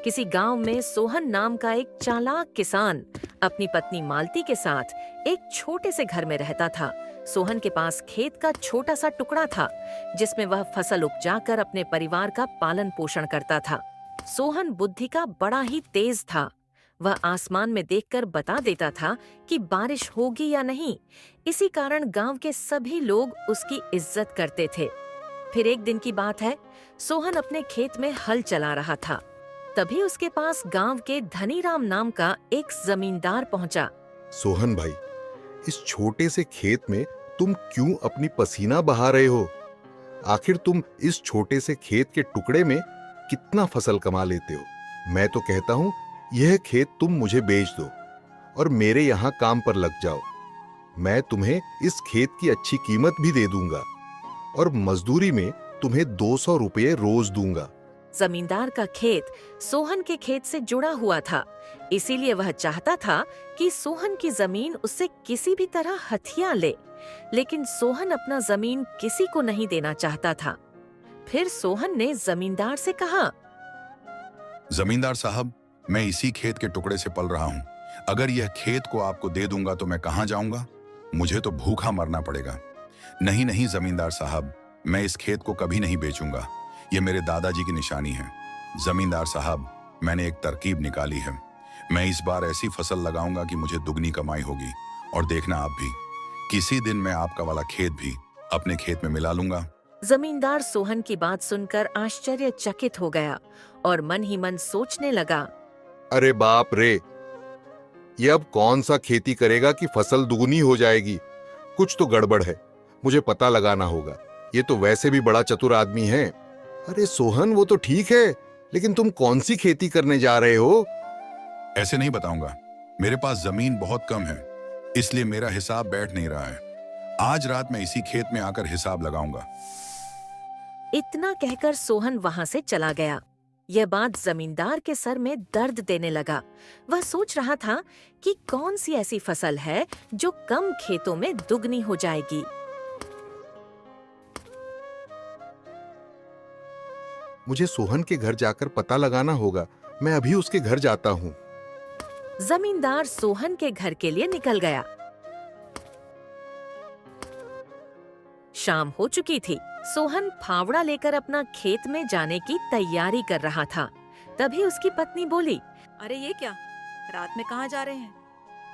किसी गांव में सोहन नाम का एक चालाक किसान अपनी पत्नी मालती के साथ एक छोटे से घर में रहता था। सोहन के पास खेत का छोटा सा टुकड़ा था जिसमें वह फसल उपजाकर अपने परिवार का पालन पोषण करता था। सोहन बुद्धि का बड़ा ही तेज था। वह आसमान में देखकर बता देता था कि बारिश होगी या नहीं। इसी कारण गांव के सभी लोग उसकी इज्जत करते थे। फिर एक दिन की बात है, सोहन अपने खेत में हल चला रहा था। तभी उसके पास गांव के धनीराम नाम का एक जमींदार पहुंचा। सोहन भाई, इस छोटे से खेत में तुम क्यों अपनी पसीना बहा रहे हो? आखिर तुम इस छोटे से खेत के टुकड़े में कितना फसल कमा लेते हो? मैं तो कहता हूं यह खेत तुम मुझे बेच दो और मेरे यहां काम पर लग जाओ। मैं तुम्हें इस खेत की अच्छी कीमत भी दे दूंगा और मजदूरी में तुम्हें 200 रुपये रोज दूंगा। जमींदार का खेत सोहन के खेत से जुड़ा हुआ था, इसीलिए वह चाहता था कि सोहन की जमीन उससे किसी भी तरह हथिया ले। लेकिन सोहन अपना जमीन किसी को नहीं देना चाहता था। फिर सोहन ने जमींदार से कहा, जमींदार साहब, मैं इसी खेत के टुकड़े से पल रहा हूँ। अगर यह खेत को आपको दे दूंगा तो मैं कहाँ जाऊंगा? मुझे तो भूखा मरना पड़ेगा। नहीं नहीं जमींदार साहब, मैं इस खेत को कभी नहीं बेचूंगा। ये मेरे दादाजी की निशानी है। जमींदार साहब, मैंने एक तरकीब निकाली है। मैं इस बार ऐसी फसल लगाऊंगा कि मुझे दुगनी कमाई होगी। और देखना आप भी, किसी दिन मैं आपका वाला खेत भी अपने खेत में मिला लूंगा। जमींदार सोहन की बात सुनकर आश्चर्यचकित हो गया और मन ही मन सोचने लगा, अरे बाप रे, ये अब कौन सा खेती करेगा कि फसल दुगनी हो जाएगी? कुछ तो गड़बड़ है, मुझे पता लगाना होगा। ये तो वैसे भी बड़ा चतुर आदमी है। अरे सोहन, वो तो ठीक है, लेकिन तुम कौन सी खेती करने जा रहे हो? ऐसे नहीं बताऊंगा। मेरे पास जमीन बहुत कम है, इसलिए मेरा हिसाब बैठ नहीं रहा है। आज रात मैं इसी खेत में आकर हिसाब लगाऊंगा। इतना कहकर सोहन वहां से चला गया। यह बात जमींदार के सर में दर्द देने लगा। वह सोच रहा था कि कौन सी ऐसी फसल है जो कम खेतों में दुगनी हो जाएगी। मुझे सोहन के घर जाकर पता लगाना होगा। मैं अभी उसके घर जाता हूँ। जमींदार सोहन के घर के लिए निकल गया। शाम हो चुकी थी। सोहन फावड़ा लेकर अपना खेत में जाने की तैयारी कर रहा था। तभी उसकी पत्नी बोली, अरे ये क्या, रात में कहाँ जा रहे हैं?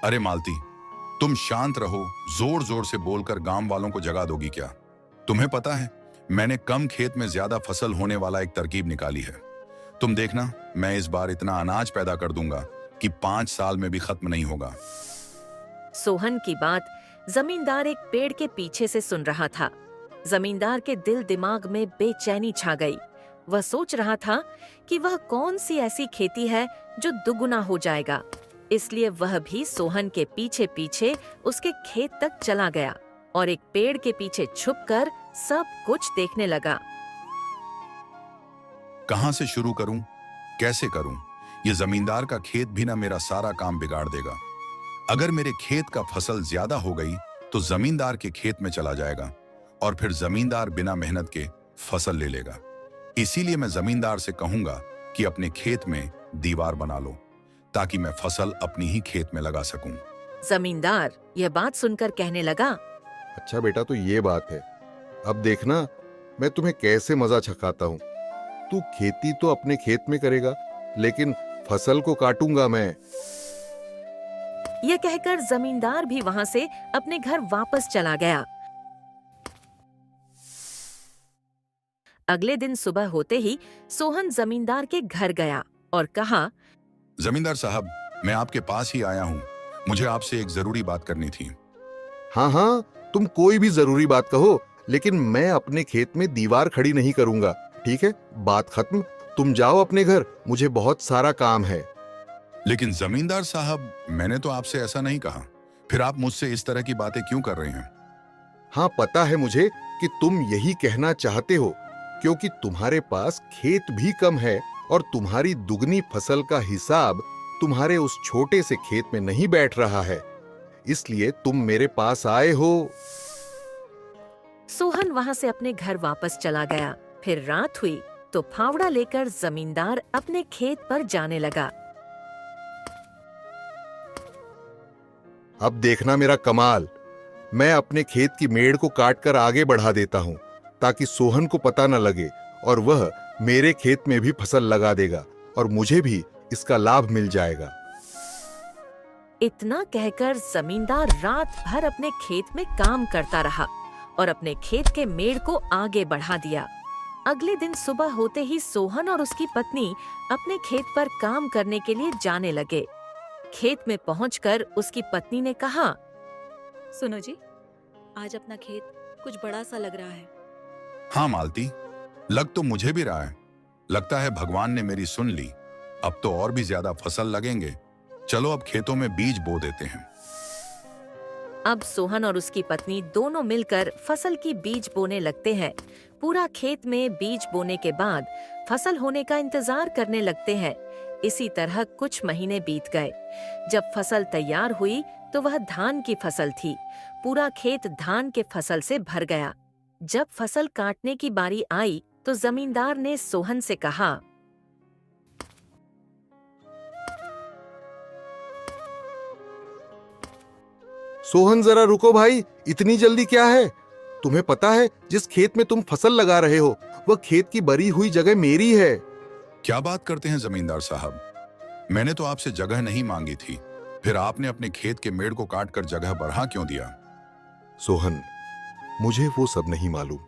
अरे मालती, तुम शांत रहो। जोर जोर से बोलकर गांव वालों को जगा दोगी क्या? तुम्हें पता है, मैंने कम खेत में ज्यादा फसल होने वाला एक तरकीब निकाली है। तुम देखना, मैं इस बार इतना अनाज पैदा कर दूंगा कि 5 साल में भी खत्म नहीं होगा। सोहन की बात जमींदार एक पेड़ के पीछे से सुन रहा था। जमींदार के दिल दिमाग में बेचैनी छा गई। वह सोच रहा था कि वह कौन सी ऐसी खेती है जो दुगुना हो जाएगा। इसलिए वह भी सोहन के पीछे पीछे उसके खेत तक चला गया और एक पेड़ के पीछे छुपकर सब कुछ देखने लगा। कहां से शुरू करूं, कैसे करूं? ये जमींदार का खेत भी ना मेरा सारा काम बिगाड़ देगा। अगर मेरे खेत का फसल ज्यादा हो गई तो जमींदार के खेत में चला जाएगा और फिर जमींदार बिना मेहनत के फसल ले लेगा। इसीलिए मैं जमींदार से कहूंगा कि अपने खेत में दीवार बना लो ताकि मैं फसल अपनी ही खेत में लगा सकूं। जमींदार यह बात सुनकर कहने लगा, अच्छा बेटा, तो ये बात है। अब देखना मैं तुम्हें कैसे मजा छकाता हूँ। तू खेती तो अपने खेत में करेगा, लेकिन फसल को काटूंगा मैं। यह कहकर जमींदार भी वहां से अपने घर वापस चला गया। अगले दिन सुबह होते ही सोहन जमींदार के घर गया और कहा, जमींदार साहब, मैं आपके पास ही आया हूँ। मुझे आपसे एक जरूरी बात करनी थी। हाँ हाँ, तुम कोई भी जरूरी बात कहो, लेकिन मैं अपने खेत में दीवार खड़ी नहीं करूंगा। ठीक है, बात खत्म। तुम जाओ अपने घर, मुझे बहुत सारा काम है। लेकिन जमींदार साहब, मैंने तो आपसे ऐसा नहीं कहा। फिर आप मुझसे इस तरह की बातें क्यों कर रहे हैं? हाँ, पता है मुझे कि तुम यही कहना चाहते हो, क्योंकि तुम्हारे पास खेत भी कम है और तुम्हारी दुगनी फसल का हिसाब तुम्हारे उस छोटे से खेत में नहीं बैठ रहा है, इसलिए तुम मेरे पास आए हो। सोहन वहां से अपने घर वापस चला गया। फिर रात हुई तो फावड़ा लेकर जमींदार अपने खेत पर जाने लगा। अब देखना मेरा कमाल। मैं अपने खेत की मेड़ को काटकर आगे बढ़ा देता हूं ताकि सोहन को पता न लगे और वह मेरे खेत में भी फसल लगा देगा और मुझे भी इसका लाभ मिल जाएगा। इतना कहकर जमींदार रात भर अपने खेत में काम करता रहा और अपने खेत के मेड़ को आगे बढ़ा दिया। अगले दिन सुबह होते ही सोहन और उसकी पत्नी अपने खेत पर काम करने के लिए जाने लगे। खेत में पहुंचकर उसकी पत्नी ने कहा, सुनो जी, आज अपना खेत कुछ बड़ा सा लग रहा है। हाँ मालती, लग तो मुझे भी रहा है। लगता है भगवान ने मेरी सुन ली। अब तो और भी ज्यादा फसल लगेंगे। चलो अब खेतों में बीज बो देते हैं। अब सोहन और उसकी पत्नी दोनों मिलकर फसल की बीज बोने लगते हैं। पूरा खेत में बीज बोने के बाद फसल होने का इंतजार करने लगते हैं। इसी तरह कुछ महीने बीत गए। जब फसल तैयार हुई तो वह धान की फसल थी। पूरा खेत धान के फसल से भर गया। जब फसल काटने की बारी आई तो जमींदार ने सोहन से कहा, सोहन जरा रुको भाई, इतनी जल्दी क्या है? तुम्हें पता है जिस खेत में तुम फसल लगा रहे हो वह खेत की बरी हुई जगह मेरी है। क्या बात करते हैं जमींदार साहब? मैंने तो आपसे जगह नहीं मांगी थी। फिर आपने अपने खेत के मेड़ को काट कर जगह बढ़ा क्यों दिया? सोहन, मुझे वो सब नहीं मालूम।